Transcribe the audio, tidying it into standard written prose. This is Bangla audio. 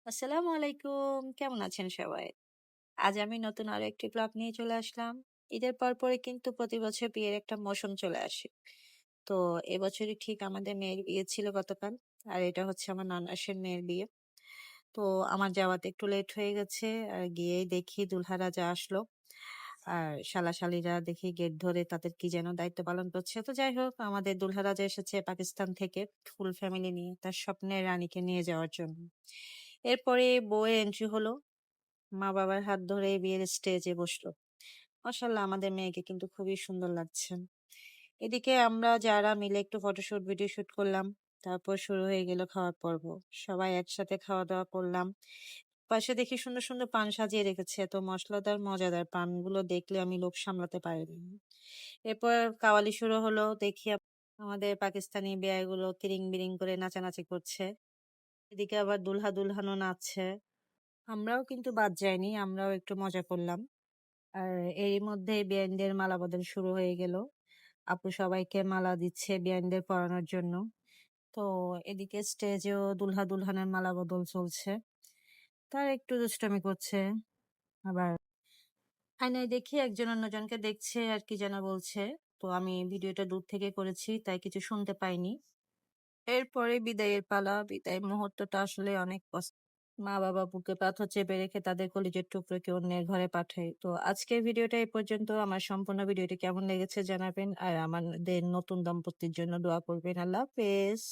আসসালামু আলাইকুম। কেমন আছেন সবাই? আজ আমি নতুন আরো একটি ব্লগ নিয়ে চলে আসলাম। ঈদের পরপরই কিন্তু প্রতি বছর বিয়ের একটা মৌসুম চলে আসে। তো এবছরই ঠিক আমাদের মেয়ের বিয়ে ছিল গতকাল। আর এটা হচ্ছে আমার ননাসের মেয়ের বিয়ে। তো আমার যাওয়াতে একটু লেট হয়ে গেছে। আর গিয়েই দেখি দুলহারাজা আসলো। আর শালা-শালিরা দেখি গেট ধরে তাদের কি যেন দায়িত্ব পালন করছে। তো যাই হোক আমাদের দুলহারাজা এসেছে পাকিস্তান থেকে ফুল ফ্যামিলি নিয়ে তার স্বপ্নের রানীকে নিয়ে যাওয়ার জন্য। এরপরে বউয়ের এন্ট্রি হলো। মা-বাবার হাত ধরে বিয়ের স্টেজে বসলো। মাশাআল্লাহ আমাদের মেয়েকে কিন্তু খুবই সুন্দর লাগছে। এদিকে আমরা যারা মিলে একটু ফটোশুট, ভিডিও শুট করলাম। তারপর শুরু হয়ে গেল খাওয়ার পর্ব। সবাই একসাথে খাওয়া-দাওয়া করলাম। পাশে দেখি সুন্দর, সুন্দর পান সাজিয়ে রেখেছে। এত মসলাদার, মজাদার পানগুলো দেখলে আমি লোভ সামলাতে পারিনি। এরপর কাওয়ালি শুরু হলো। দেখি আমাদের পাকিস্তানি বেয়াইগুলো কিরিং-বিরিং করে নাচানাচি করছে। এদিকে আবার দুলহা-দুলহানও নাচছে। আমরাও কিন্তু বাদ যাইনি। আমরাও একটু মজা করলাম। আর এরই মধ্যে বেআইনদের মালা বদল শুরু হয়ে গেল। আপু সবাইকে মালা দিচ্ছে বেআইনদের পরানোর জন্য। তো এদিকে স্টেজেও দুলহা দুলহানের মালা বদল চলছে। তারা একটু দুষ্টামি করছে। আবার আয়নায় দেখি একজন অন্যজনকে দেখছে আর কি যেন বলছে। তো আমি ভিডিওটা দূর থেকে করেছি তাই কিছু শুনতে পাইনি। এরপরে বিদায়ের পালা। বিদায়ের মুহূর্তটা আসলে অনেক কষ্ট। মা-বাবা বুকে পাথর চেপে রেখে তাদের কলিজার টুকরোকে অন্যের ঘরে পাঠায়। তো আজকের ভিডিওটা এই পর্যন্ত। আমার সম্পূর্ণ ভিডিওটি কেমন লেগেছে জানাবেন। আর আমাদের নতুন দম্পতির জন্য দোয়া করবেন। আল্লাহ হাফেজ।